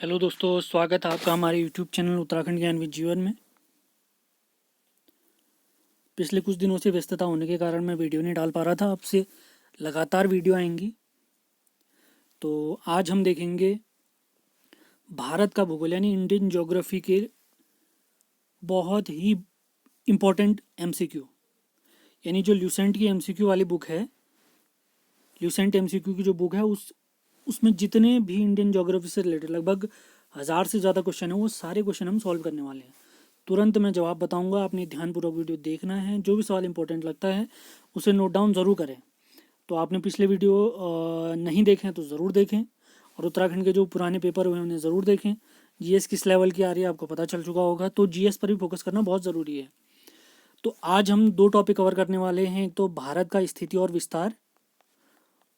Hello दोस्तों, स्वागत है आपका हमारे यूट्यूब चैनल उत्तराखंड ज्ञान विद जीवन में। पिछले कुछ दिनों से व्यस्तता होने के कारण मैं वीडियो नहीं डाल पा रहा था। आपसे लगातार वीडियो आएंगी। तो आज हम देखेंगे भारत का भूगोल यानी इंडियन ज्योग्राफी के बहुत ही इम्पोर्टेंट एमसीक्यू, यानी जो ल्यूसेंट की एमसीक्यू वाली बुक है। ल्यूसेंट एमसीक्यू की जो बुक है उसमें जितने भी इंडियन ज्योग्राफी से रिलेटेड लगभग 1000 से ज़्यादा क्वेश्चन है, वो सारे क्वेश्चन हम सॉल्व करने वाले हैं। तुरंत मैं जवाब बताऊंगा, आपने ध्यानपूर्वक वीडियो देखना है। जो भी सवाल इंपॉर्टेंट लगता है उसे नोट डाउन ज़रूर करें। तो आपने पिछले वीडियो नहीं देखे हैं तो ज़रूर देखें, और उत्तराखंड के जो पुराने पेपर हुए हैं उन्हें ज़रूर देखें। जीएस किस लेवल की आ रही है आपको पता चल चुका होगा, तो जीएस पर भी फोकस करना बहुत ज़रूरी है। तो आज हम दो टॉपिक कवर करने वाले हैं। एक तो भारत का स्थिति और विस्तार,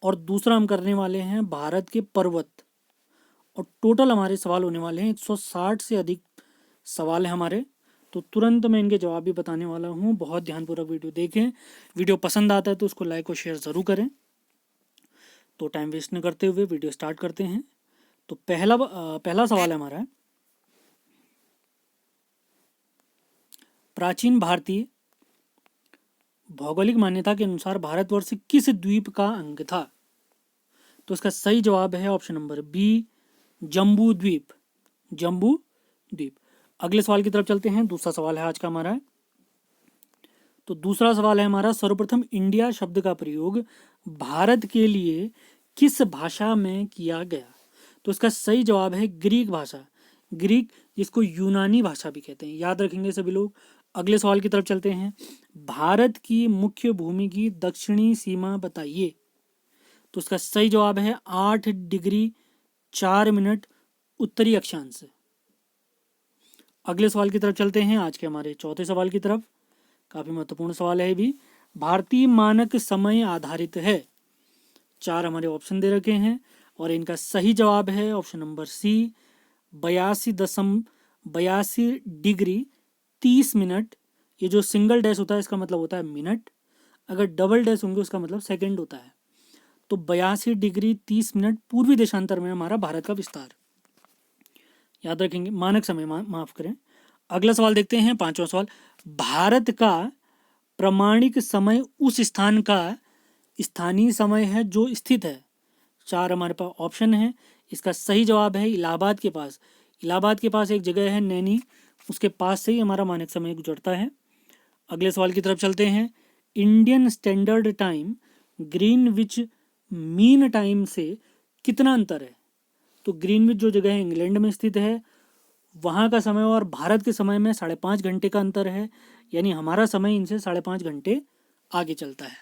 और दूसरा हम करने वाले हैं भारत के पर्वत। और टोटल हमारे सवाल होने वाले हैं 160 से अधिक सवाल हैं हमारे। तो तुरंत मैं इनके जवाब भी बताने वाला हूँ। बहुत ध्यानपूर्वक वीडियो देखें। वीडियो पसंद आता है तो उसको लाइक और शेयर ज़रूर करें। तो टाइम वेस्ट न करते हुए वीडियो स्टार्ट करते हैं। तो पहला सवाल है हमारा, प्राचीन भारतीय भौगोलिक मान्यता के अनुसार भारतवर्ष किस द्वीप का अंग था? तो इसका सही जवाब है ऑप्शन नंबर बी, जम्बू द्वीप। जम्बू द्वीप। अगले सवाल की तरफ चलते हैं। दूसरा सवाल है आज का हमारा। तो दूसरा सवाल है हमारा, सर्वप्रथम इंडिया शब्द का प्रयोग भारत के लिए किस भाषा में किया गया? तो इसका सही जवाब है ग्रीक भाषा। ग्रीक, जिसको यूनानी भाषा भी कहते हैं, याद रखेंगे सभी लोग। अगले सवाल की तरफ चलते हैं। भारत की मुख्य भूमि की दक्षिणी सीमा बताइए। तो इसका सही जवाब है 8 डिग्री 4 मिनट उत्तरी अक्षांश। अगले सवाल की तरफ चलते हैं, आज के हमारे चौथे सवाल की तरफ। काफ़ी महत्वपूर्ण सवाल है ये भी। भारतीय मानक समय आधारित है। 4 हमारे ऑप्शन दे रखे हैं, और इनका सही जवाब है option number C, 82 degree 30 minute. ये जो सिंगल डैश होता है इसका मतलब होता है मिनट, अगर डबल डैश होंगे उसका मतलब सेकंड होता है। तो 82 डिग्री 30 मिनट पूर्वी देशांतर में हमारा भारत का विस्तार, याद रखेंगे। मानक समय, माफ करें। अगला सवाल देखते हैं, पांचवा सवाल। भारत का प्रमाणिक समय उस स्थान का स्थानीय समय है जो स्थित है। 4 हमारे पास ऑप्शन है। इसका सही जवाब है इलाहाबाद के पास। इलाहाबाद के पास एक जगह है नैनी, उसके पास से ही हमारा मानक समय गुजरता है। अगले सवाल की तरफ चलते हैं। Indian standard time Greenwich mean time से कितना अंतर है? तो ग्रीनविच जो जगह है इंग्लैंड में स्थित है, वहाँ का समय और भारत के समय में 5.5 घंटे का अंतर है, यानी हमारा समय इनसे 5.5 घंटे आगे चलता है।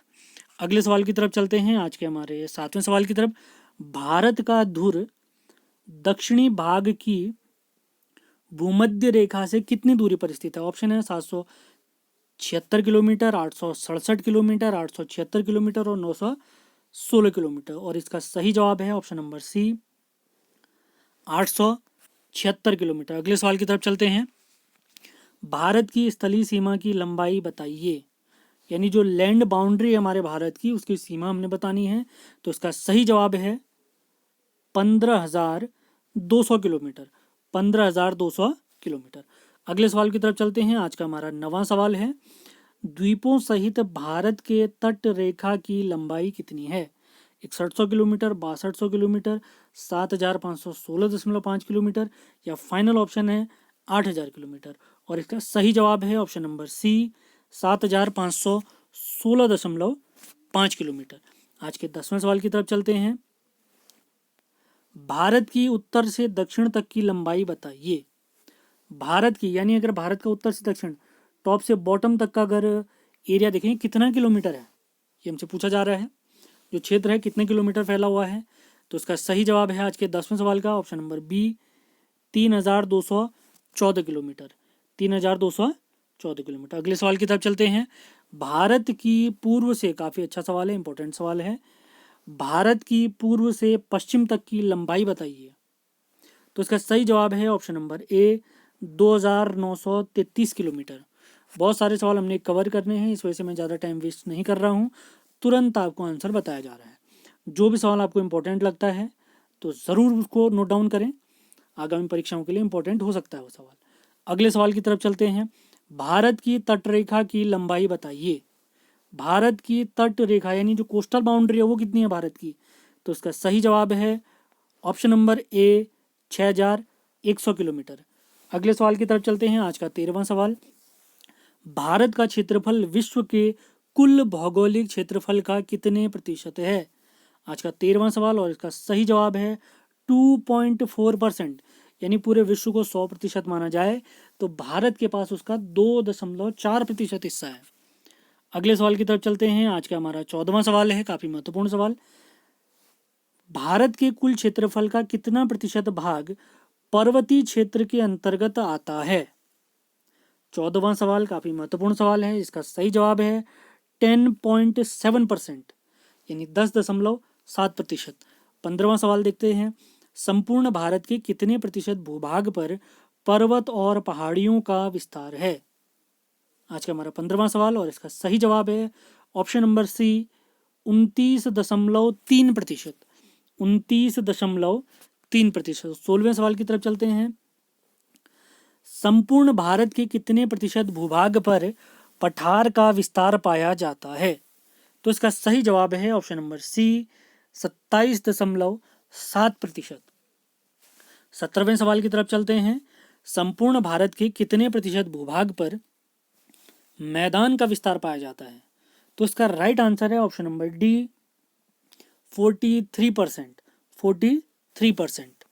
अगले सवाल की तरफ चलते हैं, आज के हमारे 7वें सवाल की तरफ। भारत का धुर दक्षिणी भाग की भूमध्य रेखा से कितनी दूरी पर स्थित है? ऑप्शन है 776 किलोमीटर, 867 किलोमीटर, 876 किलोमीटर और 916 किलोमीटर। और इसका सही जवाब है ऑप्शन नंबर सी, 876 किलोमीटर। अगले सवाल की तरफ चलते हैं। भारत की स्थलीय सीमा की लंबाई बताइए, यानी जो लैंड बाउंड्री है हमारे भारत की, उसकी सीमा हमने बतानी है। तो इसका सही जवाब है 15,200 किलोमीटर। 15,200 किलोमीटर। अगले सवाल की तरफ चलते हैं। आज का हमारा 9वां सवाल है, द्वीपों सहित भारत के तट रेखा की लंबाई कितनी है? 6100 किलोमीटर, 6200 किलोमीटर, 7516.5 किलोमीटर, या फाइनल ऑप्शन है 8000 किलोमीटर। और इसका सही जवाब है ऑप्शन नंबर सी, 7516.5 किलोमीटर। आज के 10वें सवाल की तरफ चलते हैं। भारत की उत्तर से दक्षिण तक की लंबाई बताइए। भारत की, यानी अगर भारत का उत्तर से दक्षिण, टॉप से बॉटम तक का अगर एरिया देखें कितना किलोमीटर है, ये हमसे पूछा जा रहा है। जो क्षेत्र है कितने किलोमीटर फैला हुआ है? तो इसका सही जवाब है आज के 10वें सवाल का option number B, 3214 kilometre. 3214 kilometre. अगले सवाल की तरफ चलते हैं। भारत की पूर्व से, काफ़ी अच्छा सवाल है, इंपॉर्टेंट सवाल है। भारत की पूर्व से पश्चिम तक की लंबाई बताइए। तो इसका सही जवाब है ऑप्शन नंबर ए, 2933 किलोमीटर। बहुत सारे सवाल हमने कवर करने हैं, इस वजह से मैं ज़्यादा टाइम वेस्ट नहीं कर रहा हूँ। तुरंत आपको आंसर बताया जा रहा है। जो भी सवाल आपको इम्पोर्टेंट लगता है तो ज़रूर उसको नोट डाउन करें। आगामी परीक्षाओं के लिए इंपॉर्टेंट हो सकता है वो सवाल। अगले सवाल की तरफ चलते हैं। भारत की तटरेखा की लंबाई बताइए। भारत की तट रेखा यानी जो कोस्टल बाउंड्री है वो कितनी है भारत की? तो इसका सही जवाब है ऑप्शन नंबर ए 6100 किलोमीटर। अगले सवाल की तरफ चलते हैं। आज का 13वां सवाल। भारत का क्षेत्रफल विश्व के कुल भौगोलिक क्षेत्रफल का कितने प्रतिशत है? आज का 13वां सवाल और इसका सही जवाब है 2.4%। यानी पूरे विश्व को 100% माना जाए तो भारत के पास उसका 2.4% हिस्सा है। अगले सवाल की तरफ चलते हैं। आज का हमारा 14वां सवाल है, काफी महत्वपूर्ण सवाल। भारत के कुल क्षेत्रफल का कितना प्रतिशत भाग पर्वतीय क्षेत्र के अंतर्गत आता है? 14वां सवाल काफी महत्वपूर्ण सवाल है। इसका सही जवाब है 10.7%, यानी 10.7%। 15वां सवाल देखते हैं। संपूर्ण भारत के कितने प्रतिशत भूभाग पर पर्वत और पहाड़ियों का विस्तार है? आज का हमारा 15वां सवाल और इसका सही जवाब है ऑप्शन नंबर सी 29.3%। 29.3%। 16वें सवाल की तरफ चलते हैं। संपूर्ण भारत के कितने प्रतिशत भूभाग पर पठार का विस्तार पाया जाता है? तो इसका सही जवाब है ऑप्शन नंबर सी 27.7%। 17वें सवाल की तरफ चलते हैं। संपूर्ण भारत के कितने प्रतिशत भूभाग पर मैदान का विस्तार पाया जाता है? तो इसका राइट आंसर है ऑप्शन नंबर डी 43%। 43%।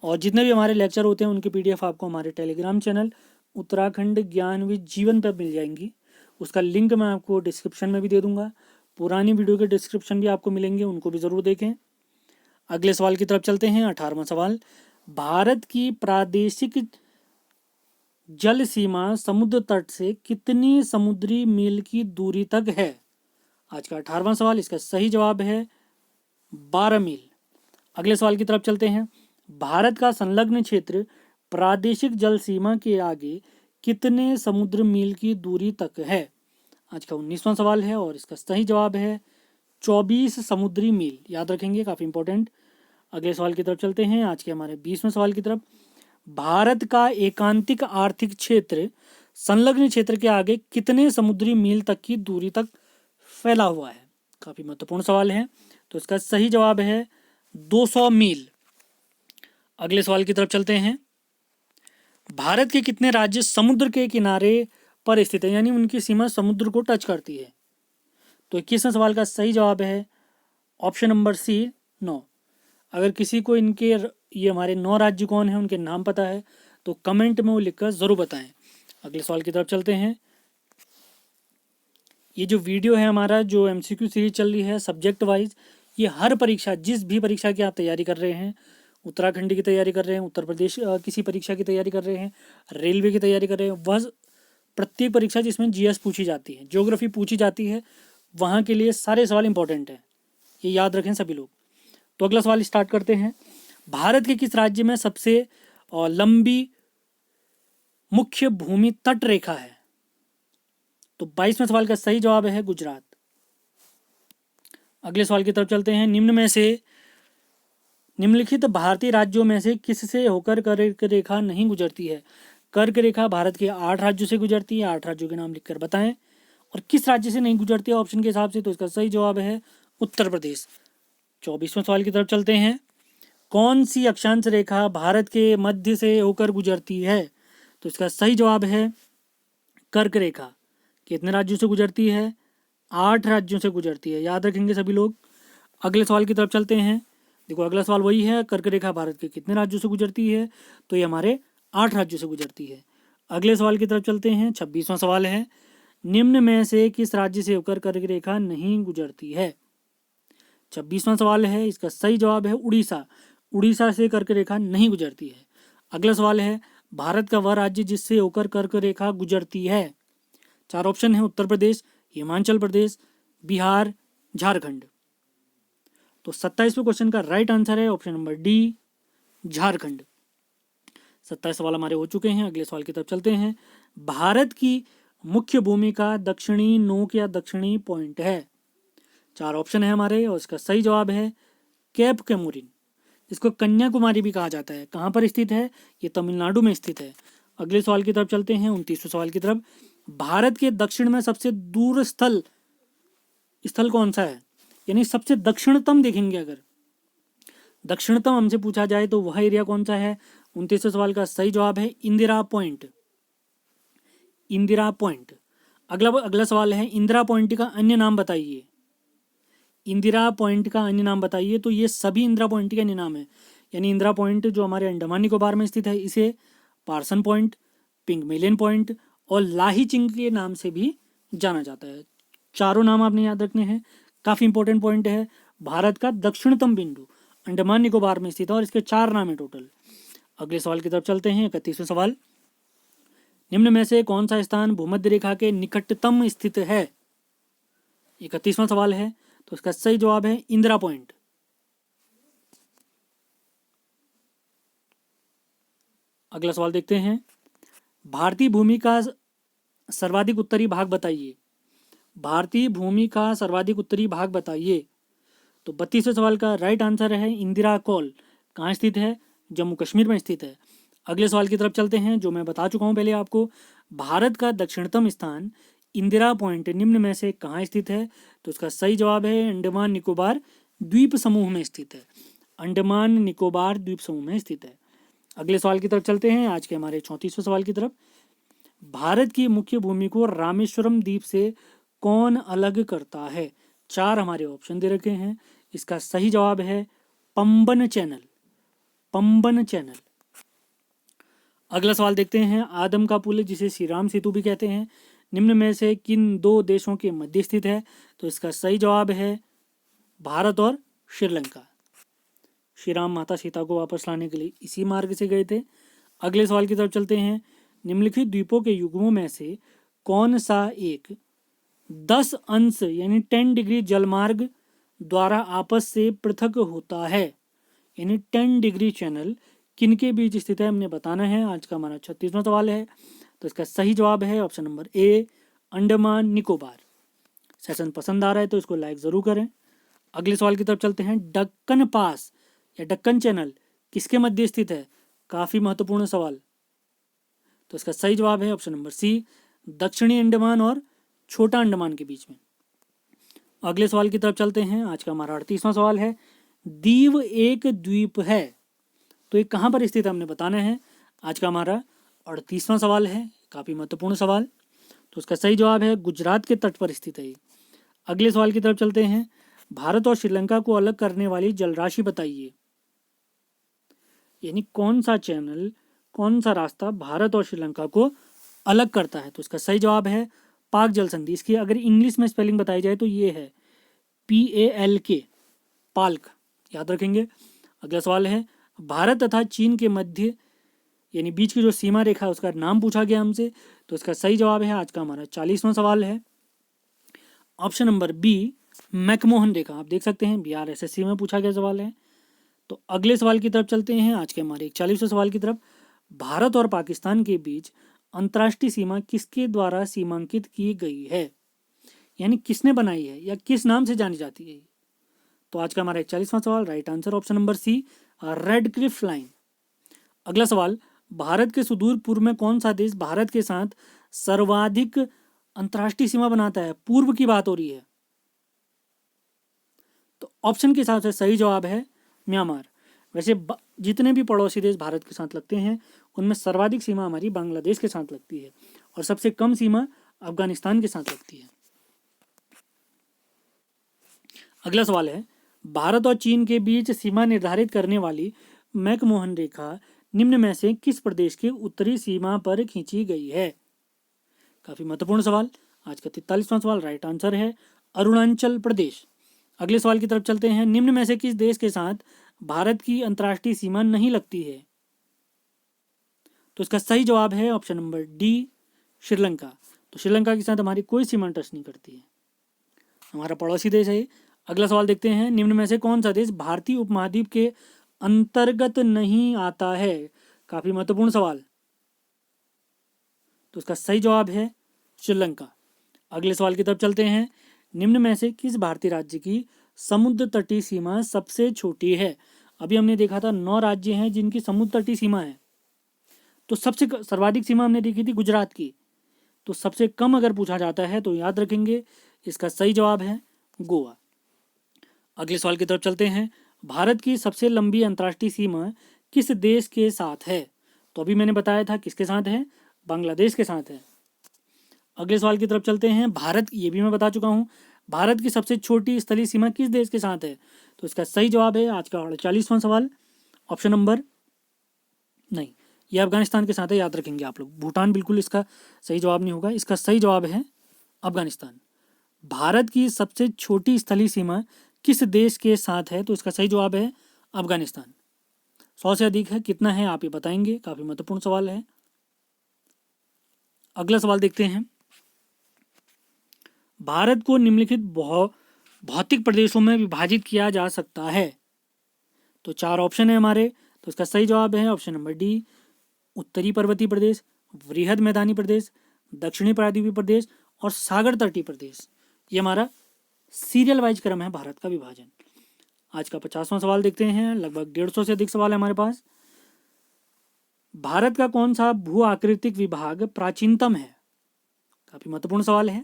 और जितने भी हमारे लेक्चर होते हैं उनके पीडीएफ आपको हमारे टेलीग्राम चैनल उत्तराखंड ज्ञान विद जीवन पर मिल जाएंगी। उसका लिंक मैं आपको डिस्क्रिप्शन में भी दे दूंगा। पुरानी वीडियो के डिस्क्रिप्शन भी आपको मिलेंगे, उनको भी ज़रूर देखें। अगले सवाल की तरफ चलते हैं। 18वां सवाल। भारत की प्रादेशिक जल सीमा समुद्र तट से कितनी समुद्री मील की दूरी तक है? आज का 18वां सवाल। इसका सही जवाब है 12 मील। अगले सवाल की तरफ चलते हैं। भारत का संलग्न क्षेत्र प्रादेशिक जल सीमा के आगे कितने समुद्र मील की दूरी तक है? आज का 19वां सवाल है और इसका सही जवाब है 24 समुद्री मील। याद रखेंगे, काफ़ी इंपॉर्टेंट। अगले सवाल की तरफ चलते हैं। आज के हमारे 20वें सवाल की तरफ। भारत का एकांतिक आर्थिक क्षेत्र संलग्न क्षेत्र के आगे कितने समुद्री मील तक की दूरी तक फैला हुआ है? काफ़ी महत्वपूर्ण सवाल है। तो इसका सही जवाब है 200 मील। अगले सवाल की तरफ चलते हैं। भारत के कितने राज्य समुद्र के किनारे पर स्थित है, यानी उनकी सीमा समुद्र को टच करती है? तो 21वें सवाल का सही जवाब है ऑप्शन नंबर सी 9। अगर किसी को इनके ये हमारे 9 राज्य कौन है उनके नाम पता है तो कमेंट में वो लिखकर ज़रूर बताएं। अगले सवाल की तरफ चलते हैं। ये जो वीडियो है हमारा जो एमसीक्यू सीरीज चल रही है सब्जेक्ट वाइज, ये हर परीक्षा, जिस भी परीक्षा की आप तैयारी कर रहे हैं, उत्तराखंड की तैयारी कर रहे हैं, उत्तर प्रदेश किसी परीक्षा की तैयारी कर रहे हैं, रेलवे की तैयारी कर रहे हैं, वह प्रत्येक परीक्षा जिसमें जीएस पूछी जाती है, ज्योग्राफी पूछी जाती है, वहाँ के लिए सारे सवाल इंपॉर्टेंट हैं। ये याद रखें सभी लोग। तो अगला सवाल स्टार्ट करते हैं। भारत के किस राज्य में सबसे लंबी मुख्य भूमि तट रेखा है? तो 22वें सवाल का सही जवाब है गुजरात। अगले सवाल की तरफ चलते हैं। निम्नलिखित भारतीय राज्यों में से किससे होकर कर्क रेखा नहीं गुजरती है? कर्क रेखा भारत के 8 राज्यों से गुजरती है। 8 राज्यों के नाम लिखकर बताएं और किस राज्य से नहीं गुजरती है ऑप्शन के हिसाब से। तो इसका सही जवाब है उत्तर प्रदेश। 24वें सवाल की तरफ चलते हैं। कौन सी अक्षांश रेखा भारत के मध्य से होकर गुजरती है? तो इसका सही जवाब है कर्क रेखा। कितने राज्यों से गुजरती है? 8 राज्यों से गुजरती है। याद रखेंगे सभी लोग। अगले सवाल की तरफ चलते हैं। देखो अगला सवाल वही है, कर्क रेखा भारत के कितने राज्यों से गुजरती है? तो ये हमारे 8 राज्यों से गुजरती है। अगले सवाल की तरफ चलते हैं। 26वां सवाल है। निम्न में से किस राज्य से होकर कर्क रेखा नहीं गुजरती है? 26वां सवाल है, इसका सही जवाब है उड़ीसा। उड़ीसा से कर्क रेखा नहीं गुजरती है। अगला सवाल है, भारत का वह राज्य जिससे होकर कर्क रेखा गुजरती है? 4 ऑप्शन है, उत्तर प्रदेश, हिमाचल प्रदेश, बिहार, झारखंड। तो 27वें क्वेश्चन का राइट आंसर है ऑप्शन नंबर डी झारखंड। 27 सवाल हमारे हो चुके हैं। अगले सवाल की तरफ चलते हैं। भारत की मुख्य भूमि का दक्षिणी नोक या दक्षिणी पॉइंट है? 4 ऑप्शन है हमारे और इसका सही जवाब है कैप कैमोरिन। इसको कन्याकुमारी भी कहा जाता है। कहाँ पर स्थित है? ये तमिलनाडु में स्थित है। अगले सवाल की तरफ चलते हैं, 29वें सवाल की तरफ। भारत के दक्षिण में सबसे दूर स्थल कौन सा है? यानी सबसे दक्षिणतम देखेंगे अगर दक्षिणतम हमसे पूछा जाए तो वह एरिया कौन सा है? 29वें सवाल का सही जवाब है इंदिरा पॉइंट। इंदिरा पॉइंट। अगला सवाल है, इंदिरा पॉइंट का अन्य नाम बताइए। इंदिरा पॉइंट का अन्य नाम बताइए। तो ये सभी इंदिरा पॉइंट के अन्य नाम है। यानी इंदिरा पॉइंट जो हमारे अंडमान निकोबार में स्थित है, इसे पार्सन पॉइंट, पिंगमेलियन पॉइंट और लाहीचिंग के नाम से भी जाना जाता है। चारों नाम आपने याद रखने हैं, काफ़ी इंपॉर्टेंट पॉइंट है। भारत का दक्षिणतम बिंदु अंडमान निकोबार में स्थित है और इसके 4 नाम है टोटल। अगले सवाल की तरफ चलते हैं, 31वां सवाल। निम्न में से कौन सा स्थान भूमध्य रेखा के निकटतम स्थित है? 31वां सवाल है, तो इसका सही जवाब है इंदिरा पॉइंट। अगला सवाल देखते हैं, भारतीय भूमि का सर्वाधिक उत्तरी भाग बताइए। भारतीय भूमि का सर्वाधिक उत्तरी भाग बताइए। तो 32वें सवाल का राइट आंसर है इंदिरा कॉल। कहाँ स्थित है? जम्मू कश्मीर में स्थित है। अगले सवाल की तरफ चलते हैं, जो मैं बता चुका हूँ पहले आपको। भारत का दक्षिणतम स्थान इंदिरा पॉइंट निम्न में से कहाँ स्थित है? तो इसका सही जवाब है अंडमान निकोबार द्वीप समूह में स्थित है। अंडमान निकोबार द्वीप समूह में स्थित है। अगले सवाल की तरफ चलते हैं, आज के हमारे 34वें सवाल की तरफ। भारत की मुख्य भूमि को रामेश्वरम द्वीप से कौन अलग करता है? 4 हमारे ऑप्शन दे रखे हैं। इसका सही जवाब है पंबन चैनल। पंबन चैनल। अगला सवाल देखते हैं, आदम का पुल जिसे श्री राम सेतु भी कहते हैं, निम्न में से किन 2 देशों के मध्य स्थित है? तो इसका सही जवाब है भारत और श्रीलंका। श्री राम माता सीता को वापस लाने के लिए इसी मार्ग से गए थे। अगले सवाल की तरफ चलते हैं, निम्नलिखित द्वीपों के युग्मों में से कौन सा एक 10 अंश यानी 10 डिग्री जलमार्ग द्वारा आपस से पृथक होता है? यानी 10 डिग्री चैनल किनके बीच स्थित है हमने बताना है। आज का हमारा 36वां सवाल है, तो इसका सही जवाब है option number A Andaman Nicobar. Session पसंद आ रहा है तो इसको लाइक ज़रूर करें। अगले सवाल की तरफ चलते हैं, दक्कन पास या दक्कन चैनल किसके मध्य स्थित है? काफ़ी महत्वपूर्ण सवाल। तो इसका सही जवाब है ऑप्शन नंबर सी दक्षिणी अंडमान और छोटा अंडमान के बीच में। अगले सवाल की तरफ चलते हैं, आज का हमारा 38वां सवाल है, दीव एक द्वीप है तो ये कहाँ पर स्थित है हमने बताना है। आज का हमारा 38वां सवाल है, काफ़ी महत्वपूर्ण सवाल। तो उसका सही जवाब है गुजरात के तट पर स्थित है। अगले सवाल की तरफ चलते हैं, भारत और श्रीलंका को अलग करने वाली जलराशि बताइए। यानी कौन सा चैनल, कौन सा रास्ता भारत और श्रीलंका को अलग करता है? तो इसका सही जवाब है पाक जल संधि। इसकी अगर इंग्लिश में स्पेलिंग बताई जाए तो ये है PALK, पाल्क, याद रखेंगे। अगला सवाल है, भारत तथा चीन के मध्य यानी बीच की जो सीमा रेखा है उसका नाम पूछा गया हमसे। तो इसका सही जवाब है आज का हमारा 40वां सवाल है ऑप्शन नंबर बी मैकमोहन रेखा। आप देख सकते हैं बिहार SSC में पूछा गया सवाल है। तो अगले सवाल की तरफ चलते हैं, आज के हमारे 41वें सवाल की तरफ। भारत और पाकिस्तान के बीच अंतर्राष्ट्रीय सीमा किसके द्वारा सीमांकित की गई है? यानी किसने बनाई है या किस नाम से जानी जाती है? तो आज का हमारा 41वां सवाल right answer option number C Radcliffe Line. अगला सवाल, भारत के सुदूर पूर्व में कौन सा देश भारत के साथ सर्वाधिक अंतर्राष्ट्रीय सीमा बनाता है? पूर्व की बात हो रही है। तो ऑप्शन के हिसाब से सही जवाब है म्यांमार। वैसे जितने भी पड़ोसी देश भारत के साथ लगते हैं उनमें सर्वाधिक सीमा हमारी बांग्लादेश के साथ लगती है और सबसे कम सीमा अफगानिस्तान के साथ लगती है। अगला सवाल है, भारत और चीन के बीच सीमा निर्धारित करने वाली मैकमोहन रेखा निम्न में से किस प्रदेश के उत्तरी सीमा पर खींची गई है? काफी महत्वपूर्ण सवाल। आज का 43वां सवाल राइट आंसर है अरुणाचल प्रदेश। अगले सवाल की तरफ चलते हैं, निम्न में से किस देश के साथ भारत की अंतर्राष्ट्रीय सीमा नहीं लगती है? तो इसका सही जवाब है ऑप्शन नंबर डी श्रीलंका। तो श्रीलंका के साथ हमारी कोई सीमा टच नहीं करती है, हमारा पड़ोसी देश है। अगला सवाल देखते हैं, निम्न में से कौन सा देश भारतीय उपमहाद्वीप के अंतर्गत नहीं आता है? काफी महत्वपूर्ण सवाल। तो इसका सही जवाब है श्रीलंका। अगले सवाल की तरफ चलते हैं, निम्न में से किस भारतीय राज्य की समुद्र तटीय सीमा सबसे छोटी है? अभी हमने देखा था 9 राज्य हैं जिनकी समुद्र तटीय सीमा है। तो सबसे सर्वाधिक सीमा हमने देखी थी गुजरात की। तो सबसे कम अगर पूछा जाता है तो याद रखेंगे इसका सही जवाब है गोवा। अगले सवाल की तरफ चलते हैं। भारत की सबसे लंबी अंतर्राष्ट्रीय सीमा किस देश के साथ है? तो अभी मैंने बताया था किसके साथ है, बांग्लादेश के साथ है। अगले सवाल की तरफ चलते हैं। भारत, ये भी मैं बता चुका हूँ, भारत की सबसे छोटी स्थलीय सीमा किस देश के साथ है? तो इसका सही जवाब है आज का 48वां सवाल, ऑप्शन नंबर नहीं, ये अफगानिस्तान के साथ है, याद रखेंगे आप लोग। भूटान बिल्कुल इसका सही जवाब नहीं होगा, इसका सही जवाब है अफगानिस्तान। भारत की सबसे छोटी स्थलीय सीमा किस देश के साथ है? तो इसका सही जवाब है अफगानिस्तान। 100 से अधिक है, कितना है आप ये बताएंगे, काफी महत्वपूर्ण सवाल है। अगला सवाल देखते हैं। भारत को निम्नलिखित भौतिक प्रदेशों में विभाजित किया जा सकता है। तो 4 ऑप्शन है हमारे, तो इसका सही जवाब है ऑप्शन नंबर डी, उत्तरी पर्वतीय प्रदेश, वृहद मैदानी प्रदेश, दक्षिणी प्रायद्वीपीय प्रदेश और सागर तटीय प्रदेश। ये हमारा सीरियल वाइज क्रम है भारत का विभाजन। आज का 50वां सवाल देखते हैं। लगभग 150 से अधिक सवाल है हमारे पास। भारत का कौन सा भू आकृतिक विभाग प्राचीनतम है? काफी महत्वपूर्ण सवाल है।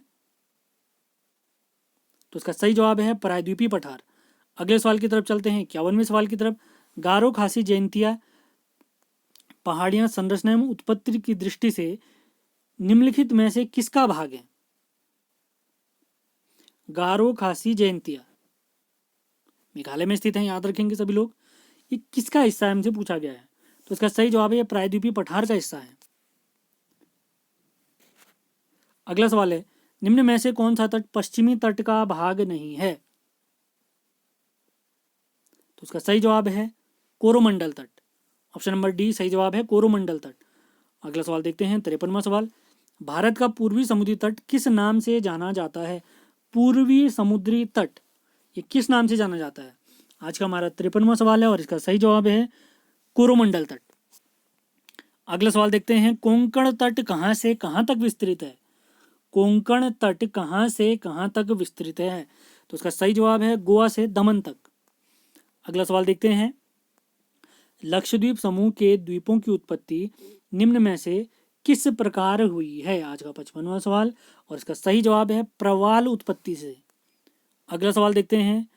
तो इसका सही जवाब है प्रायद्वीपीय पठार। अगले सवाल की तरफ चलते हैं, 51वें सवाल की तरफ। गारो खासी जयंतिया पहाड़ियां संरचना एवं उत्पत्ति की दृष्टि से निम्नलिखित में से किसका भाग है? गारो खासी जयंतिया मेघालय में स्थित है, याद रखेंगे सभी लोग। ये किसका हिस्सा है हमसे पूछा गया है, तो इसका सही जवाब है ये प्रायद्वीपीय पठार का हिस्सा है। अगला सवाल है, निम्न में से कौन सा तट पश्चिमी तट का भाग नहीं है? तो उसका सही जवाब है कोरोमंडल तट, ऑप्शन नंबर डी सही जवाब है कोरोमंडल तट। अगला सवाल देखते हैं, 53वां सवाल। भारत का पूर्वी समुद्री तट किस नाम से जाना जाता है? पूर्वी समुद्री तट ये किस नाम से जाना जाता है? आज का हमारा 53वां सवाल है और इसका सही जवाब है कोरोमंडल तट। अगला सवाल देखते हैं, कोंकण तट कहां से कहां तक विस्तृत है? कोंकण तट कहां से कहां तक विस्तृत है? तो उसका सही जवाब है गोवा से दमन तक। अगला सवाल देखते हैं, लक्षद्वीप समूह के द्वीपों की उत्पत्ति निम्न में से किस प्रकार हुई है? आज का 55वां सवाल और इसका सही जवाब है प्रवाल उत्पत्ति से। अगला सवाल देखते हैं,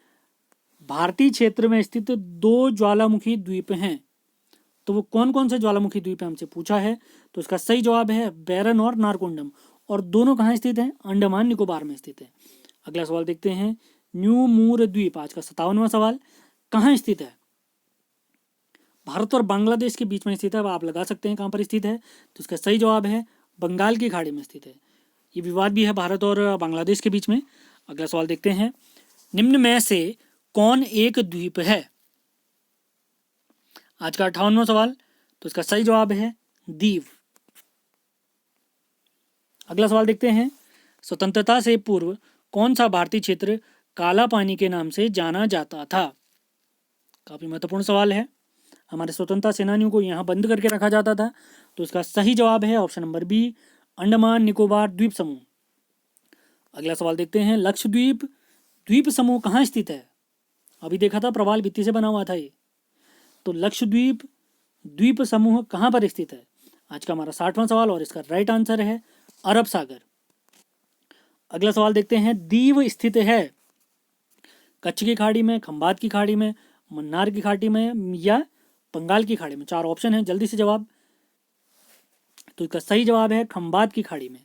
भारतीय क्षेत्र में स्थित 2 ज्वालामुखी द्वीप हैं, तो वो कौन कौन से ज्वालामुखी द्वीप है हमसे पूछा है। तो इसका सही जवाब है बैरन और नारकोंडम, और दोनों कहाँ स्थित हैं? अंडमान निकोबार में स्थित है। अगला सवाल देखते हैं, न्यू मूर द्वीप, आज का 57वां सवाल, कहाँ स्थित है? भारत और बांग्लादेश के बीच में स्थित है, आप लगा सकते हैं कहाँ पर स्थित है। तो इसका सही जवाब है बंगाल की खाड़ी में स्थित है। ये विवाद भी है भारत और बांग्लादेश के बीच में। अगला सवाल देखते हैं, निम्न में से कौन एक द्वीप है? आज का 58वां सवाल, तो इसका सही जवाब है दीव। अगला सवाल देखते हैं, स्वतंत्रता से पूर्व कौन सा भारतीय क्षेत्र काला पानी के नाम से जाना जाता था? काफी महत्वपूर्ण सवाल है। हमारे स्वतंत्रता सेनानियों को यहाँ बंद करके रखा जाता था। तो इसका सही जवाब है option number B, Andaman Nicobar द्वीप समूह। अगला सवाल देखते हैं, लक्षद्वीप द्वीप समूह कहाँ स्थित है? अभी देखा था प्रवाल भित्ति से बना हुआ था ये। तो लक्षद्वीप द्वीप समूह कहाँ पर स्थित है? आज का हमारा 60वां सवाल और इसका राइट आंसर है अरब सागर। अगला सवाल देखते हैं, दीव स्थित है कच्छ की खाड़ी में, खंबात की खाड़ी में, मन्नार की खाड़ी में या बंगाल की खाड़ी में? 4 ऑप्शन है, जल्दी से जवाब। तो इसका सही जवाब है खंबात की खाड़ी में।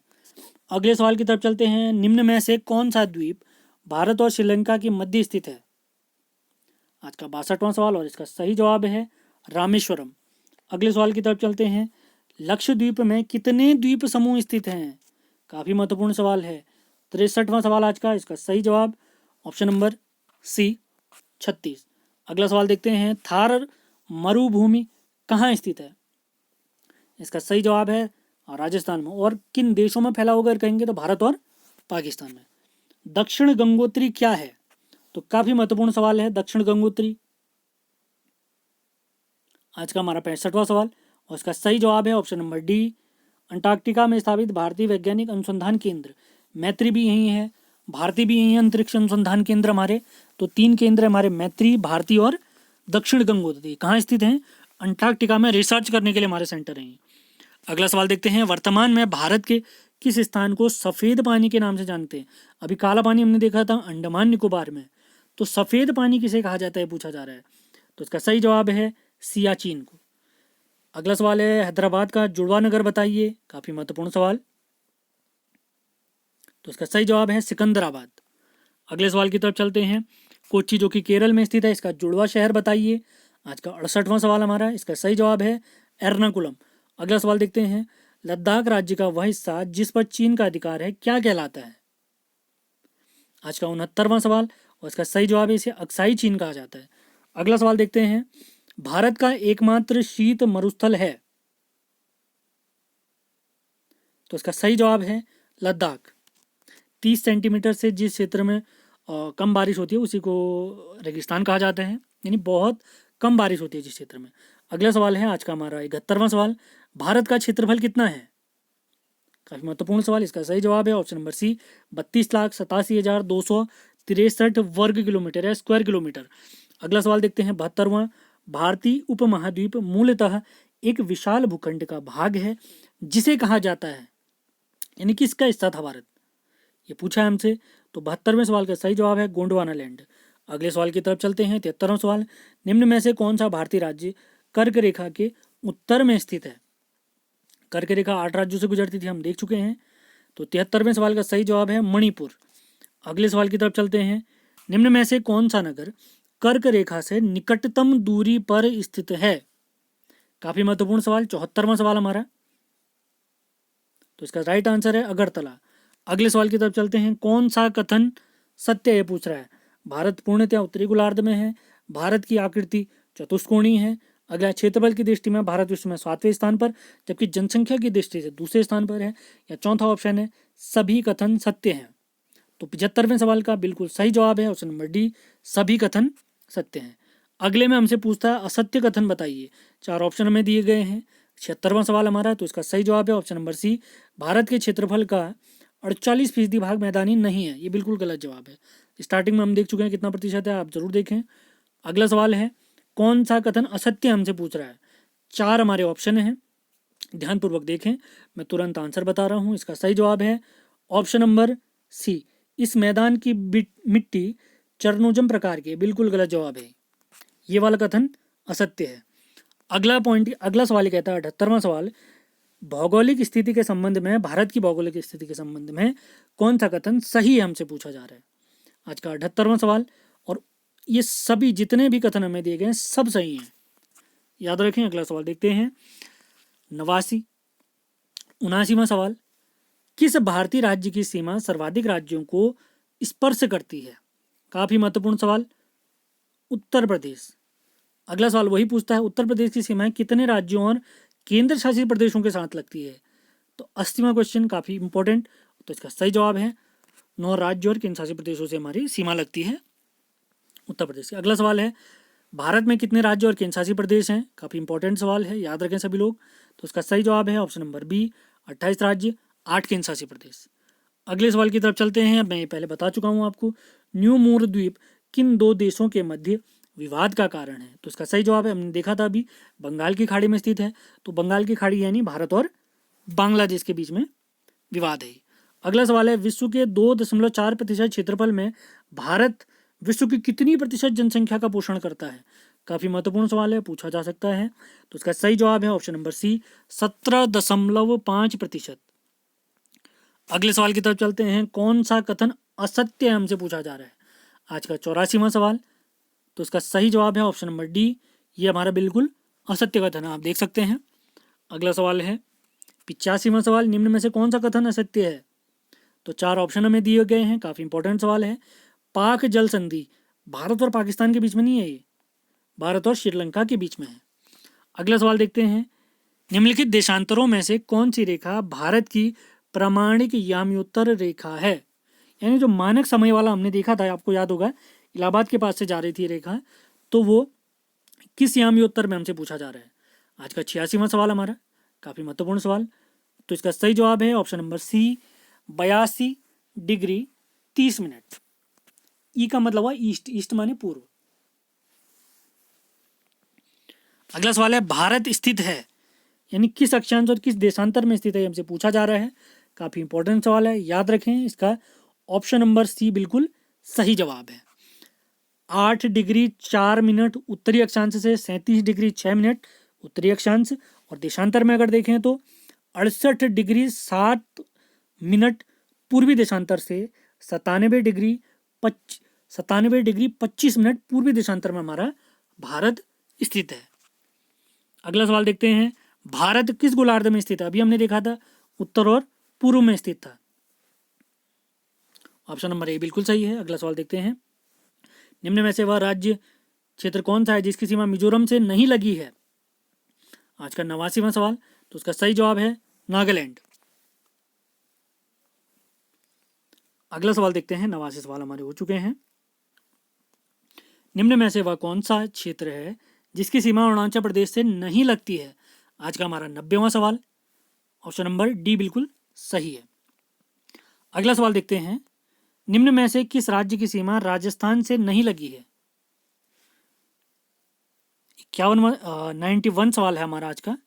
अगले सवाल की तरफ चलते हैं, निम्न में से कौन सा द्वीप भारत और श्रीलंका के मध्य स्थित है? आज का 62वां सवाल और इसका सही जवाब है रामेश्वरम। अगले सवाल की तरफ चलते हैं, लक्षद्वीप में कितने द्वीप समूह स्थित हैं? काफी महत्वपूर्ण सवाल है। 63वां सवाल आज का, इसका सही जवाब ऑप्शन नंबर सी 36। अगला सवाल देखते हैं, थार मरुभूमि कहाँ स्थित है? इसका सही जवाब है राजस्थान में। और किन देशों में फैला होगा कहेंगे तो भारत और पाकिस्तान में। दक्षिण गंगोत्री क्या है? तो काफी महत्वपूर्ण सवाल है दक्षिण गंगोत्री। आज का हमारा 65वां सवाल और इसका सही जवाब है ऑप्शन नंबर डी, अंटार्कटिका में स्थापित भारतीय वैज्ञानिक अनुसंधान केंद्र। मैत्री भी यही है, भारती भी यही है, अंतरिक्ष अनुसंधान केंद्र हमारे। तो 3 केंद्र हमारे, मैत्री, भारती और दक्षिण गंगोत्री कहाँ स्थित है? अंटार्कटिका में रिसर्च करने के लिए हमारे सेंटर हैं। अगला सवाल देखते हैं, वर्तमान में भारत के किस स्थान को सफेद पानी के नाम से जानते हैं? अभी काला पानी हमने देखा था अंडमान निकोबार में, तो सफेद पानी किसे कहा जाता है पूछा जा रहा है। तो इसका सही जवाब है सियाचिन को। अगला सवाल है, हैदराबाद का जुड़वा नगर बताइए, काफी महत्वपूर्ण सवाल। तो इसका सही जवाब है सिकंदराबाद। अगले सवाल की तरफ चलते हैं, कोच्चि जो कि केरल में स्थित है, इसका जुड़वा शहर बताइए। आज का 68वां सवाल हमारा, इसका सही जवाब है एर्नाकुलम। अगला सवाल देखते हैं, लद्दाख राज्य का वह हिस्सा जिस पर चीन का अधिकार है क्या कहलाता है? आज का 69वां सवाल, और इसका सही जवाब है इसे अक्साई चीन कहा जाता है। अगला सवाल देखते हैं, भारत का एकमात्र शीत मरुस्थल है। तो इसका सही जवाब है लद्दाख। 30 सेंटीमीटर से जिस क्षेत्र में कम बारिश होती है उसी को रेगिस्तान कहा जाता है, यानी बहुत कम बारिश होती है जिस क्षेत्र में। अगला सवाल है आज का हमारा 71वां सवाल, भारत का क्षेत्रफल कितना है? काफी महत्वपूर्ण सवाल, इसका सही जवाब है ऑप्शन नंबर सी 32,87,263 वर्ग किलोमीटर या स्क्वायर किलोमीटर। अगला सवाल देखते हैं 72वां, भारतीय उपमहाद्वीप मूलतः एक विशाल भूखंड का भाग है जिसे कहा जाता है, यानी किसका हिस्सा था भारत, ये पूछा है हमसे। तो 72वें सवाल का सही जवाब है गोंडवाना लैंड। अगले सवाल की तरफ चलते हैं, 73वां सवाल, निम्न में से कौन सा भारतीय राज्य कर्क रेखा के उत्तर में स्थित है? कर्क रेखा 8 राज्यों से गुजरती थी, हम देख चुके हैं। तो 73वें सवाल का सही जवाब है मणिपुर। अगले सवाल की तरफ चलते हैं, निम्न में से कौन सा नगर कर्क रेखा से निकटतम दूरी पर स्थित है? काफी महत्वपूर्ण सवाल, 74वां सवाल हमारा। तो इसका राइट आंसर है अगरतला। अगले सवाल की तरफ चलते हैं, कौन सा कथन सत्य है पूछ रहा है। भारत पूर्णतया उत्तरी गोलार्ध में है, भारत की आकृति चतुष्कोणीय है, अगला क्षेत्रफल की दृष्टि में भारत विश्व में 7वें स्थान पर जबकि जनसंख्या की दृष्टि से दूसरे स्थान पर है, या चौथा ऑप्शन है सभी कथन सत्य हैं। तो 75वें सवाल का बिल्कुल सही जवाब है ऑप्शन नंबर डी, सभी कथन सत्य हैं। अगले में हमसे पूछता है असत्य कथन बताइए, 4 ऑप्शन हमें दिए गए हैं। 76वां सवाल हमारा, तो इसका सही जवाब है ऑप्शन नंबर सी, भारत के क्षेत्रफल का 48% भाग मैदानी नहीं है, ये बिल्कुल गलत जवाब है। स्टार्टिंग में हम देख चुके हैं कितना प्रतिशत है, आप जरूर देखें। अगला सवाल है, कौन सा कथन असत्य हमसे पूछ रहा है। 4 हमारे ऑप्शन हैं, ध्यानपूर्वक देखें, मैं तुरंत आंसर बता रहा हूँ। इसका सही जवाब है ऑप्शन नंबर सी, इस मैदान की मिट्टी चरनोजम प्रकार की है, बिल्कुल गलत जवाब है, ये वाला कथन असत्य है। अगला सवाल कहता है 78वां सवाल, भौगोलिक स्थिति के संबंध में, भारत की भौगोलिक स्थिति के संबंध में कौन सा कथन सही है हमसे पूछा जा रहा है। आज का 78वां सवाल, और ये सभी जितने भी कथन हमें दिए गए हैं सब सही हैं, याद रखें। अगला सवाल देखते हैं 79वां सवाल, किस भारतीय राज्य की सीमा सर्वाधिक राज्यों को स्पर्श करती है? काफी महत्वपूर्ण सवाल, उत्तर प्रदेश। अगला सवाल वही पूछता है, उत्तर प्रदेश की सीमाएं कितने राज्यों और केंद्र शासित प्रदेशों के साथ लगती है? तो 80वां क्वेश्चन काफी इंपॉर्टेंट, तो इसका सही जवाब है 9 राज्यों और केंद्र शासित प्रदेशों से हमारी सीमा लगती है उत्तर प्रदेश की। अगला सवाल है, भारत में कितने राज्य और केंद्र शासित प्रदेश हैं? काफी इंपॉर्टेंट सवाल है, याद रखें सभी लोग। तो इसका सही जवाब है ऑप्शन नंबर बी, 28 राज्य 8 केंद्र शासित प्रदेश। अगले सवाल की तरफ चलते हैं, मैं ये पहले बता चुका हूँ आपको, न्यू मूर द्वीप किन 2 देशों के मध्य विवाद का कारण है? तो इसका सही जवाब है, हमने देखा था अभी, बंगाल की खाड़ी में स्थित है। तो बंगाल की खाड़ी यानी भारत और बांग्लादेश के बीच में विवाद है। अगला सवाल है, विश्व के 2.4% क्षेत्रफल में भारत विश्व की कितनी प्रतिशत जनसंख्या का पोषण करता है? काफी महत्वपूर्ण सवाल है, पूछा जा सकता है। तो इसका सही जवाब है ऑप्शन नंबर सी, 17.5%। अगले सवाल की तरफ चलते हैं, कौन सा कथन असत्य हमसे पूछा जा रहा है। आज का 84वां सवाल, तो इसका सही जवाब है ऑप्शन नंबर डी, ये हमारा बिल्कुल असत्य कथन है, आप देख सकते हैं। अगला सवाल है 85वां सवाल, निम्न में से कौन सा कथन असत्य है? तो 4 ऑप्शन हमें दिए गए हैं, काफी इंपॉर्टेंट सवाल है। पाक जल संधि भारत और पाकिस्तान के बीच में नहीं है, ये भारत और श्रीलंका के बीच में है। अगला सवाल देखते हैं, निम्नलिखित देशांतरों में से कौन सी रेखा भारत की प्रामाणिक याम्योत्तर रेखा है? यानी जो मानक समय वाला हमने देखा था, आपको याद होगा, इलाहाबाद के पास से जा रही थी रेखा, तो वो किस याम्योत्तर में हमसे पूछा जा रहा है। आज का 86वां सवाल हमारा, काफी महत्वपूर्ण सवाल, तो इसका सही जवाब है option number C, 82 degree 30 minute. E का मतलब हुआ ईस्ट, ईस्ट माने पूर्व। अगला सवाल है भारत स्थित है, यानी किस अक्षांश और किस देशांतर में स्थित है, हमसे पूछा जा रहा है। काफी इंपॉर्टेंट सवाल है, याद रखें। इसका ऑप्शन नंबर सी बिल्कुल सही जवाब है। 8 डिग्री 4 मिनट उत्तरी अक्षांश से 37 डिग्री 6 मिनट उत्तरी अक्षांश, और देशांतर में अगर देखें तो 68 डिग्री 7 मिनट पूर्वी देशांतर से 97 डिग्री 25 मिनट पूर्वी देशांतर में हमारा भारत स्थित है। अगला सवाल देखते हैं, भारत किस गोलार्ध में स्थित है। अभी हमने देखा था उत्तर और पूर्व में स्थित था। ऑप्शन नंबर ए बिल्कुल सही है। अगला सवाल देखते हैं, निम्न में से वह राज्य क्षेत्र कौन सा है जिसकी सीमा मिजोरम से नहीं लगी है। आज का 89वां सवाल, तो उसका सही जवाब है नागालैंड। अगला सवाल देखते हैं, 89 सवाल हमारे हो चुके हैं। निम्न में से वह कौन सा क्षेत्र है जिसकी सीमा अरुणाचल प्रदेश से नहीं लगती है। आज का हमारा 90वां सवाल, ऑप्शन नंबर डी बिल्कुल सही है। अगला सवाल देखते हैं, निम्न में से किस राज्य की सीमा राजस्थान से नहीं लगी है। 91 सवाल है हमारा आज का।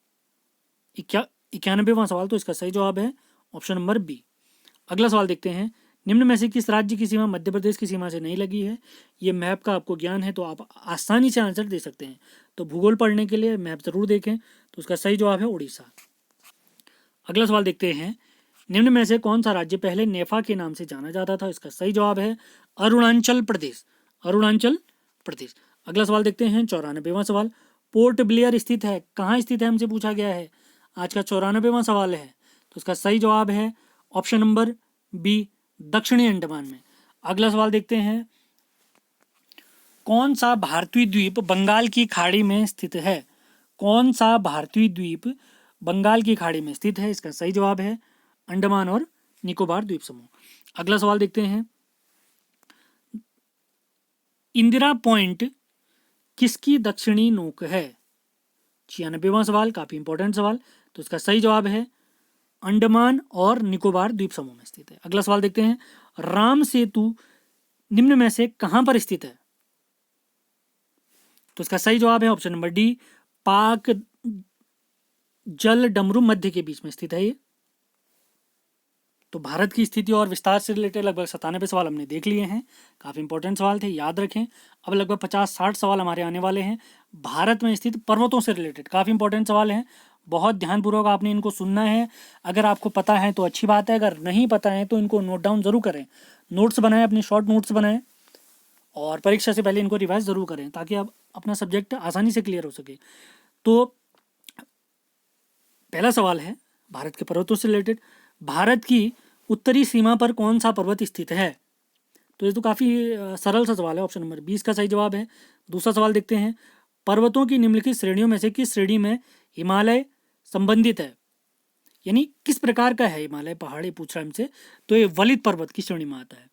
91वां सवाल, तो इसका सही जवाब है ऑप्शन नंबर बी। अगला सवाल देखते हैं, निम्न में से किस राज्य की सीमा मध्य प्रदेश की सीमा से नहीं लगी है। ये मैप का आपको ज्ञान है तो आप आसानी से आंसर दे सकते हैं, तो भूगोल पढ़ने के लिए मैप जरूर देखें। तो उसका सही जवाब है उड़ीसा। अगला सवाल देखते हैं, निम्न में से कौन सा राज्य पहले नेफा के नाम से जाना जाता था। इसका सही जवाब है अरुणाचल प्रदेश। अरुणाचल प्रदेश। अगला सवाल देखते हैं, 94वां सवाल, पोर्ट ब्लेयर स्थित है, कहाँ स्थित है हमसे पूछा गया है। आज का 94वां सवाल है, तो उसका सही जवाब है ऑप्शन नंबर बी, दक्षिणी अंडमान में। अगला सवाल देखते हैं, कौन सा भारतीय द्वीप बंगाल की खाड़ी में स्थित है। कौन सा भारतीय द्वीप बंगाल की खाड़ी में स्थित है। इसका सही जवाब है अंडमान और निकोबार द्वीप समूह। अगला सवाल देखते हैं, इंदिरा पॉइंट किसकी दक्षिणी नोक है। 96वां सवाल, काफी इंपॉर्टेंट सवाल, तो इसका सही जवाब है अंडमान और निकोबार द्वीप समूह में स्थित है। अगला सवाल देखते हैं, राम सेतु निम्न में से कहां पर स्थित है। तो इसका सही जवाब है ऑप्शन नंबर डी, पाक जल डमरू मध्य के बीच में स्थित है ये। तो भारत की स्थिति और विस्तार से रिलेटेड लगभग 97 सवाल हमने देख लिए हैं। काफ़ी इंपॉर्टेंट सवाल थे, याद रखें। अब लगभग 50-60 सवाल हमारे आने वाले हैं भारत में स्थित पर्वतों से रिलेटेड। काफ़ी इंपॉर्टेंट सवाल हैं, बहुत ध्यानपूर्वक आपने इनको सुनना है। अगर आपको पता है तो अच्छी बात है, अगर नहीं पता है तो इनको नोट डाउन ज़रूर करें, नोट्स बनाएं, अपने शॉर्ट नोट्स बनाएं और परीक्षा से पहले इनको रिवाइज ज़रूर करें ताकि आप अपना सब्जेक्ट आसानी से क्लियर हो सके। तो पहला सवाल है भारत के पर्वतों से रिलेटेड, भारत की उत्तरी सीमा पर कौन सा पर्वत स्थित है। तो ये तो काफ़ी सरल सा सवाल है, ऑप्शन नंबर 20 का सही जवाब है। दूसरा सवाल देखते हैं, पर्वतों की निम्नलिखित श्रेणियों में से किस श्रेणी में हिमालय संबंधित है, यानी किस प्रकार का है हिमालय पहाड़ी, पूछ रहा है हमसे। तो ये वलित पर्वत की श्रेणी में आता है।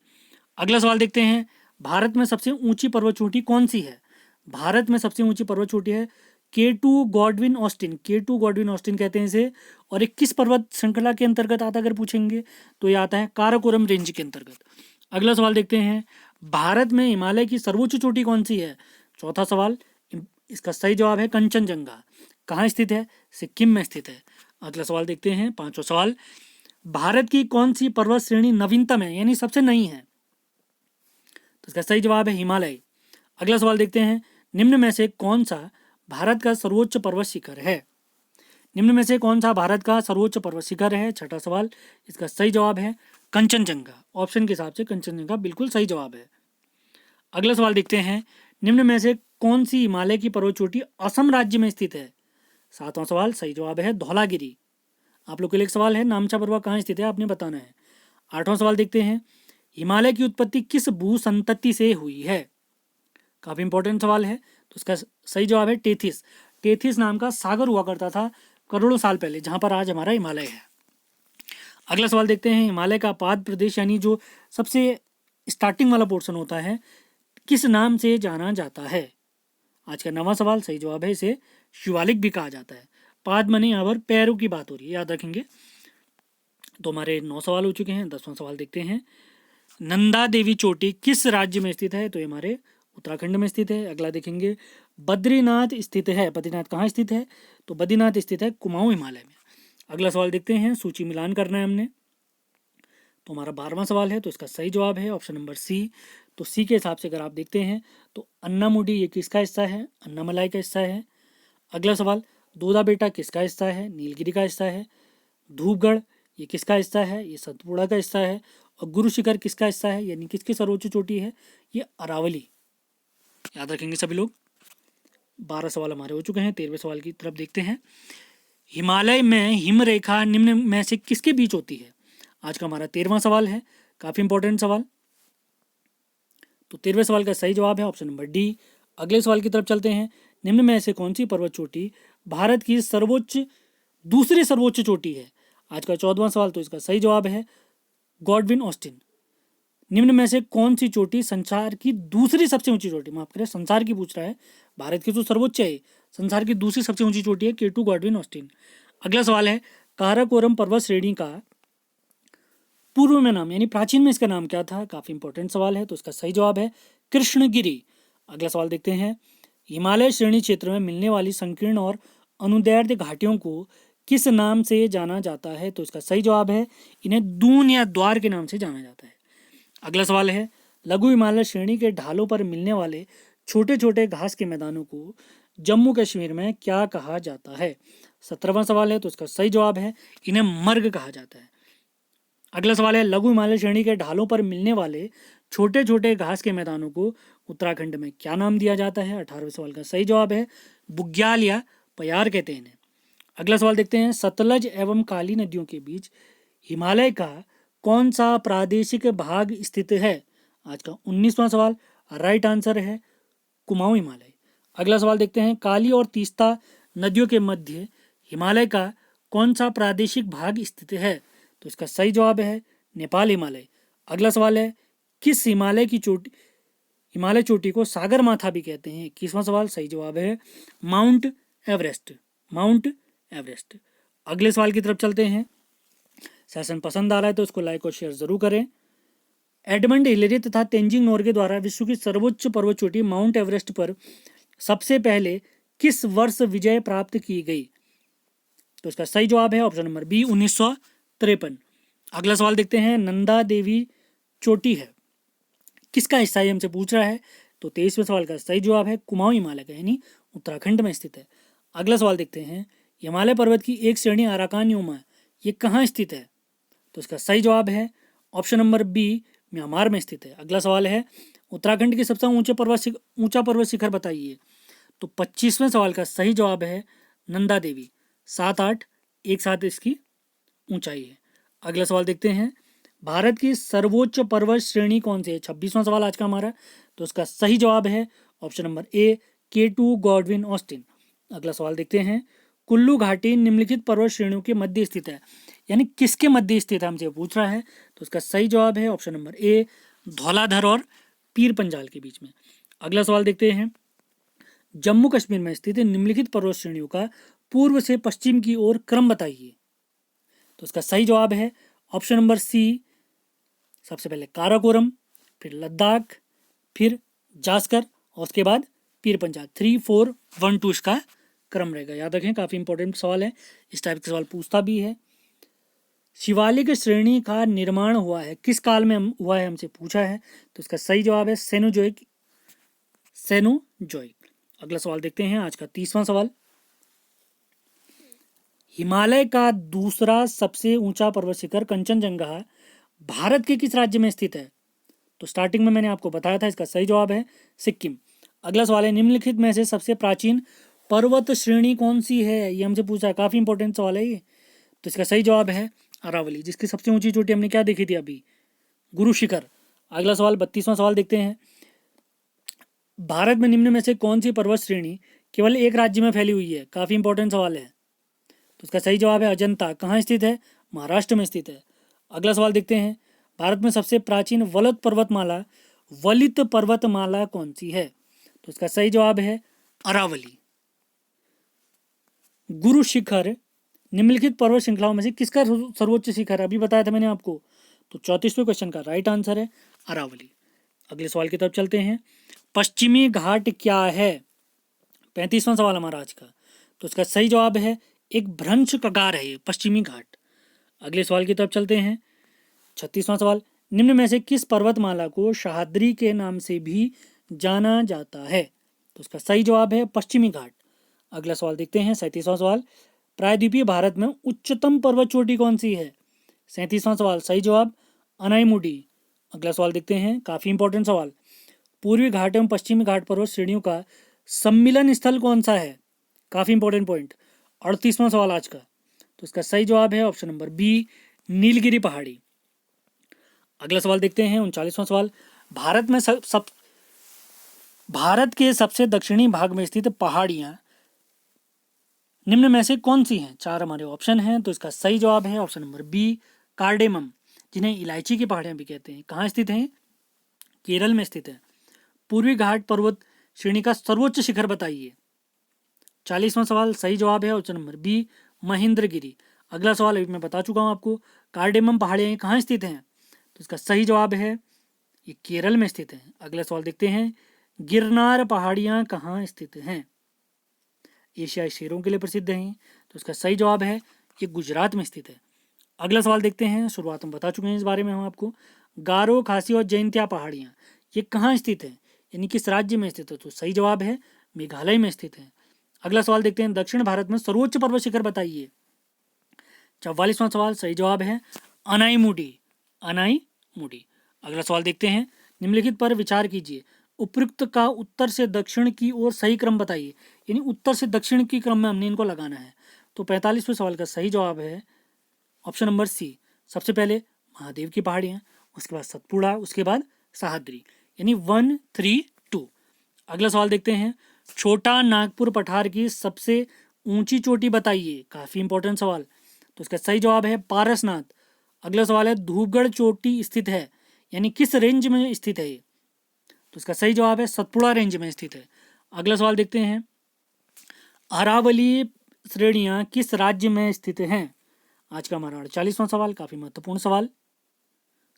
अगला सवाल देखते हैं, भारत में सबसे ऊंची पर्वत चोटी कौन सी है। भारत में सबसे ऊंची पर्वत चोटी है K2 Godwin Austen. K2 Godwin Austen कहते हैं इसे। और एक किस पर्वत श्रृंखला के अंतर्गत आता है अगर पूछेंगे तो ये आता है काराकोरम रेंज के अंतर्गत। अगला सवाल देखते हैं, भारत में हिमालय की सर्वोच्च चोटी कौन सी है। चौथा सवाल, इसका सही जवाब है कंचनजंगा। कहाँ स्थित है, सिक्किम में स्थित है। अगला सवाल देखते हैं, पांचवा सवाल, भारत की कौन सी पर्वत श्रेणी नवीनतम है, यानी सबसे नई है। तो इसका सही जवाब है हिमालय। अगला सवाल देखते हैं, निम्न में से कौन सा भारत का सर्वोच्च पर्वत शिखर है। निम्न में से कौन सा भारत का सर्वोच्च पर्वत शिखर है। छठा सवाल, इसका सही जवाब है कंचनजंगा। ऑप्शन के हिसाब से कंचनजंगा बिल्कुल सही जवाब है। अगला सवाल देखते हैं, निम्न में से कौन सी हिमालय की पर्वत चोटी असम राज्य में स्थित है। सातवां सवाल, सही जवाब है धौलागिरी। आप लोग के लिए एक सवाल है, नामचा पर्वत कहाँ स्थित है आपने बताना है। आठवां सवाल देखते हैं, हिमालय की उत्पत्ति किस भू संतति से हुई है। काफी इंपॉर्टेंट सवाल है, तो इसका सही जवाब है टेथिस। टेथिस नाम का सागर हुआ करता था करोड़ों साल पहले, जहां पर आज हमारा हिमालय है। अगला सवाल देखते हैं, हिमालय का पाद प्रदेश यानी जो सबसे स्टार्टिंग वाला पोर्शन होता है किस नाम से जाना जाता है। आज का 9वां सवाल, सही जवाब है इसे शिवालिक भी कहा जाता है। पाद माने यहाँ पर पैरों की बात हो रही है, याद रखेंगे। तो हमारे 9 सवाल हो चुके हैं। 10वां सवाल देखते हैं, नंदा देवी चोटी किस राज्य में स्थित है। तो ये हमारे उत्तराखंड में स्थित है। अगला देखेंगे, बद्रीनाथ स्थित है। बद्रीनाथ कहाँ स्थित है? तो बद्रीनाथ स्थित है कुमाऊं हिमालय में। अगला सवाल देखते हैं, सूची मिलान करना है हमने। तो हमारा 12वां सवाल है, तो इसका सही जवाब है ऑप्शन नंबर सी। तो सी के हिसाब से अगर आप देखते हैं तो अन्नामुडी ये किसका हिस्सा है? अन्नामलाई का हिस्सा है। अगला सवाल, दूधा बेटा किसका हिस्सा है? नीलगिरी का हिस्सा है। धूपगढ़ ये किसका हिस्सा है? ये सतपुड़ा का हिस्सा है। और गुरु शिखर किसका हिस्सा है, यानी किसकी सर्वोच्च चोटी है? ये अरावली। याद रखेंगे सभी लोग। 12 सवाल हमारे हो चुके हैं। 13वें सवाल की तरफ देखते हैं। हिमालय में हिमरेखा निम्न में से किसके बीच होती है? आज का हमारा 13वां सवाल है, काफी इंपॉर्टेंट सवाल। तो 13वें सवाल का सही जवाब है ऑप्शन नंबर डी। अगले सवाल की तरफ चलते हैं। निम्न में से कौन सी पर्वत चोटी भारत की दूसरी सर्वोच्च चोटी है? आज का 14वां सवाल, तो इसका सही जवाब है गॉडविन ऑस्टिन। निम्न में से कौन सी चोटी संसार की दूसरी सबसे ऊंची चोटी, माफ करें संसार की पूछ रहा है, भारत की जो सर्वोच्च है संसार की दूसरी सबसे ऊंची चोटी है K2 गॉडविन ऑस्टिन। अगला सवाल है, काराकोरम पर्वत श्रेणी का पूर्व में नाम यानी प्राचीन में इसका नाम क्या था? काफी इंपॉर्टेंट सवाल है। तो इसका सही जवाब है कृष्णगिरी। अगला सवाल देखते हैं, हिमालय श्रेणी क्षेत्र में मिलने वाली संकीर्ण और अनुदैर्ध्य घाटियों को किस नाम से जाना जाता है? तो इसका सही जवाब है इन्हें दून या द्वार के नाम से जाना जाता है। अगला सवाल है, लघु हिमालय श्रेणी के ढालों पर मिलने वाले छोटे छोटे घास के मैदानों को जम्मू कश्मीर में क्या कहा जाता है? 17वां सवाल है, तो इसका सही जवाब है इन्हें मर्ग कहा जाता है। अगला सवाल है, लघु हिमालय श्रेणी के ढालों पर मिलने वाले छोटे छोटे घास के मैदानों को उत्तराखंड में क्या नाम दिया जाता है? 18वें सवाल का सही जवाब है बुग्याल या पयार कहते हैं इन्हें। अगला सवाल देखते हैं, सतलज एवं काली नदियों के बीच हिमालय का कौन सा प्रादेशिक भाग स्थित है? आज का 19वां सवाल, राइट आंसर है कुमाऊं हिमालय। अगला सवाल देखते हैं, काली और तीस्ता नदियों के मध्य हिमालय का कौन सा प्रादेशिक भाग स्थित है? तो इसका सही जवाब है नेपाल हिमालय। अगला सवाल है, किस हिमालय चोटी को सागर माथा भी कहते हैं? 21वां सवाल, सही जवाब है माउंट एवरेस्ट। Mount Everest. अगले सवाल की तरफ चलते हैं। सेशन पसंद आ रहा है तो इसको लाइक और शेयर जरूर करें। एडमंड हिलेरी तथा तेंजिंग नोर्गे द्वारा विश्व की सर्वोच्च पर्वत चोटी माउंट एवरेस्ट पर सबसे पहले किस वर्ष विजय प्राप्त की गई? तो इसका सही जवाब है ऑप्शन नंबर बी 1953। अगला सवाल देखते हैं, नंदा देवी चोटी है किसका हिस्सा है हमसे पूछ रहा है? तो 23वें सवाल का सही जवाब है कुमाऊं हिमालय का, यानी उत्तराखंड में स्थित है। अगला सवाल देखते हैं, हिमालय पर्वत की एक श्रेणी अराकान योमा ये कहाँ स्थित है? तो इसका सही जवाब है ऑप्शन नंबर बी म्यांमार में स्थित है। अगला सवाल है, उत्तराखंड के सबसे ऊंचा पर्वत शिखर बताइए। तो 25वें सवाल का सही जवाब है नंदा देवी। 7-8 एक साथ इसकी ऊंचाई है। अगला सवाल देखते हैं, भारत की सर्वोच्च पर्वत श्रेणी कौन सी है? 26वां सवाल आज का हमारा। तो इसका सही जवाब है option number A K2 Godwin Austen. अगला सवाल देखते हैं, कुल्लू घाटी निम्नलिखित पर्वत श्रेणियों के मध्य स्थित है, यानी किसके मध्य स्थित है हमसे पूछ रहा है? तो इसका सही जवाब है ऑप्शन नंबर ए धौलाधर और पीर पंजाल के बीच में। अगला सवाल देखते हैं, जम्मू कश्मीर में स्थित निम्नलिखित पर्वत श्रेणियों का पूर्व से पश्चिम की ओर क्रम बताइए। तो इसका सही जवाब है ऑप्शन नंबर सी, सबसे पहले काराकोरम, फिर लद्दाख, फिर जास्कर और उसके बाद पीर पंजाल। 3, 4, 1, 2 इसका क्रम रहेगा। याद रखें, काफी इंपॉर्टेंट सवाल है, इस टाइप के सवाल पूछता भी है। शिवालिक श्रेणी का निर्माण हुआ है किस काल में हुआ है हमसे पूछा है? तो इसका सही जवाब है सेनोजोइक। अगला सवाल देखते हैं, आज का 30वां सवाल, हिमालय का दूसरा सबसे ऊंचा पर्वत शिखर कंचनजंगा भारत के किस राज्य में स्थित है? तो स्टार्टिंग में मैंने आपको बताया था, इसका सही जवाब है सिक्किम। अगला सवाल है, निम्नलिखित में से सबसे प्राचीन पर्वत श्रेणी कौन सी है? ये हमसे पूछा है, काफी इंपॉर्टेंट सवाल है ये। तो इसका सही जवाब है अरावली, जिसकी सबसे ऊंची चोटी हमने क्या देखी थी अभी? गुरु शिखर। अगला सवाल 32वां सवाल देखते हैं, भारत में निम्न में से कौन सी पर्वत श्रेणी केवल एक राज्य में फैली हुई है? काफी इंपॉर्टेंट सवाल है। तो इसका सही जवाब है अजंता। कहाँ स्थित है? महाराष्ट्र में स्थित है। अगला सवाल देखते हैं, भारत में सबसे प्राचीन वलित पर्वतमाला कौन सी है? तो इसका सही जवाब है अरावली। गुरु शिखर निम्नलिखित पर्वत श्रृंखलाओं में से किसका सर्वोच्च शिखर? अभी बताया था मैंने आपको। तो 34वें क्वेश्चन का राइट आंसर है अरावली। अगले सवाल की तरफ चलते हैं, पश्चिमी घाट क्या है? 35वां सवाल हमारा आज का। तो इसका सही जवाब है एक भ्रंश कगार है ये पश्चिमी घाट। अगले सवाल की तरफ चलते हैं। 36वां सवाल, निम्न में से किस पर्वतमाला को सह्याद्री के नाम से भी जाना जाता है? तो इसका सही जवाब है पश्चिमी घाट। अगला सवाल देखते हैं। 37वां सवाल, प्रायद्वीपीय भारत में उच्चतम पर्वत चोटी कौन सी है? 37वां सवाल, सही जवाब अनाईमुडी। अगला सवाल देखते हैं, काफी इंपॉर्टेंट सवाल, पूर्वी घाट एवं पश्चिमी घाट पर्वत श्रेणियों का सम्मिलन स्थल कौन सा है? काफी इंपॉर्टेंट पॉइंट। 38वां सवाल आज का। तो इसका सही जवाब है ऑप्शन नंबर बी, नीलगिरी पहाड़ी। अगला सवाल देखते हैं। 39वां सवाल, भारत के सबसे दक्षिणी भाग में स्थित पहाड़ियां निम्न में से कौन सी हैं? 4 हमारे ऑप्शन हैं। तो इसका सही जवाब है ऑप्शन नंबर बी, कार्डेमम, जिन्हें इलायची की पहाड़ियां भी कहते हैं। कहाँ स्थित हैं? केरल में स्थित है। पूर्वी घाट पर्वत श्रेणी का सर्वोच्च शिखर बताइए। 40वां सवाल, सही जवाब है ऑप्शन नंबर बी, महेंद्रगिरी। अगला सवाल अभी मैं बता चुका हूं आपको, कार्डेमम पहाड़ियां कहाँ स्थित हैं? तो इसका सही जवाब है ये केरल में स्थित है। अगला सवाल देखते हैं, गिरनार पहाड़ियां कहाँ स्थित हैं? एशियाई शेरों के लिए प्रसिद्ध हैं। तो इसका सही जवाब है ये गुजरात में स्थित है। अगला सवाल देखते हैं। शुरुआत में बता चुके हैं इस बारे में हम आपको। गारो, खासी और जैंतिया पहाड़ियां ये कहाँ स्थित है, यानी किस राज्य में स्थित है? तो सही जवाब है मेघालय में स्थित है। अगला सवाल देखते हैं, दक्षिण भारत में सर्वोच्च पर्वत शिखर बताइए। 44वां सवाल, सही जवाब है अनाईमुडी। अनाईमुडी। अगला सवाल देखते हैं, निम्नलिखित पर विचार कीजिए, उपयुक्त का उत्तर से दक्षिण की ओर सही क्रम बताइए। यानी उत्तर से दक्षिण की क्रम में हमने इनको लगाना है। तो 45वें सवाल का सही जवाब है ऑप्शन नंबर सी, सबसे पहले महादेव की पहाड़ियां, उसके बाद सतपुड़ा, उसके बाद सह्याद्री, यानी 1, 3, 2। अगला सवाल देखते हैं, छोटा नागपुर पठार की सबसे ऊंची चोटी बताइए। काफी इंपॉर्टेंट सवाल। तो इसका सही जवाब है पारसनाथ। अगला सवाल है, धूपगढ़ चोटी स्थित है, यानी किस रेंज में स्थित है ये? तो इसका सही जवाब है सतपुड़ा रेंज में स्थित है। अगला सवाल देखते हैं, अरावली श्रेणियां किस राज्य में स्थित हैं? आज का हमारा 48वां सवाल, काफी महत्वपूर्ण सवाल।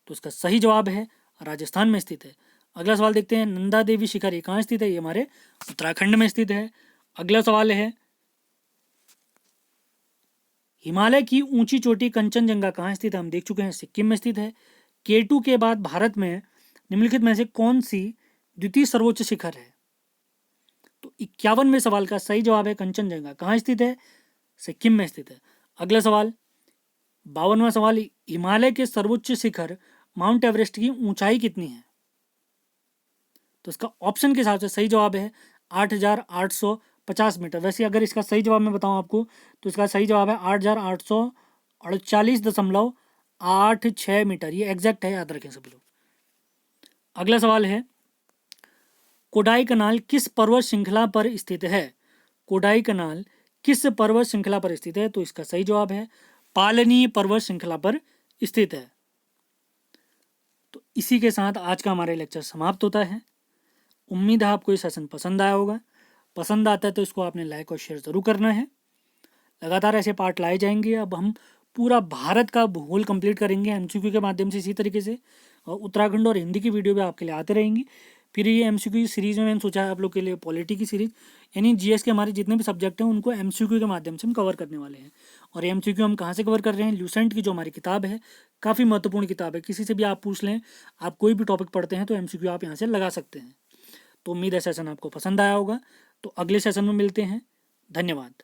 तो इसका सही जवाब है राजस्थान में स्थित है। अगला सवाल देखते हैं, नंदा देवी शिखर ये कहाँ स्थित है? ये हमारे उत्तराखंड में स्थित है। अगला सवाल है, हिमालय की ऊंची चोटी कंचनजंगा कहाँ स्थित है? हम देख चुके हैं सिक्किम में स्थित है। केटू के बाद भारत में निम्नलिखित में से कौन सी द्वितीय सर्वोच्च शिखर है? तो 51वें सवाल का सही जवाब है कंचनजंगा। कहाँ स्थित है? सिक्किम में स्थित है। अगला सवाल, 52वां सवाल, हिमालय के सर्वोच्च शिखर माउंट एवरेस्ट की ऊंचाई कितनी है? तो इसका ऑप्शन के हिसाब से सही जवाब है 8,850 मीटर। वैसे अगर इसका सही जवाब मैं बताऊं आपको, तो इसका सही जवाब है 8,848.86 मीटर। ये एग्जैक्ट है, याद रखें सभी लोग। अगला सवाल है, कोडाई कनाल किस पर्वत श्रृंखला पर स्थित है? कोडाई कनाल किस पर्वत श्रृंखला पर स्थित है? तो इसका सही जवाब है पालनी पर्वत श्रृंखला पर स्थित है। तो इसी के साथ आज का हमारा लेक्चर समाप्त होता है। उम्मीद है आपको ये सेशन पसंद आया होगा। पसंद आता है तो इसको आपने लाइक और शेयर ज़रूर करना है। लगातार ऐसे पार्ट लाए जाएंगे। अब हम पूरा भारत का भूगोल कंप्लीट करेंगे एमसीक्यू के माध्यम से इसी तरीके से, और उत्तराखंड और हिंदी की वीडियो भी आपके लिए आते रहेंगी। फिर ये एमसीक्यू सीरीज़ में मैंने सोचा है आप लोग के लिए पॉलिटी की सीरीज़, यानी जीएस के हमारे जितने भी सब्जेक्ट हैं उनको एमसीक्यू के माध्यम से हम कवर करने वाले हैं। और एमसीक्यू हम कहाँ से कवर कर रहे हैं? ल्यूसेंट की जो हमारी किताब है, काफ़ी महत्वपूर्ण किताब है। किसी से भी आप पूछ लें, आप कोई भी टॉपिक पढ़ते हैं तो एमसीक्यू आप यहाँ से लगा सकते हैं। तो उम्मीद है सेशन आपको पसंद आया होगा। तो अगले सेशन में मिलते हैं। धन्यवाद।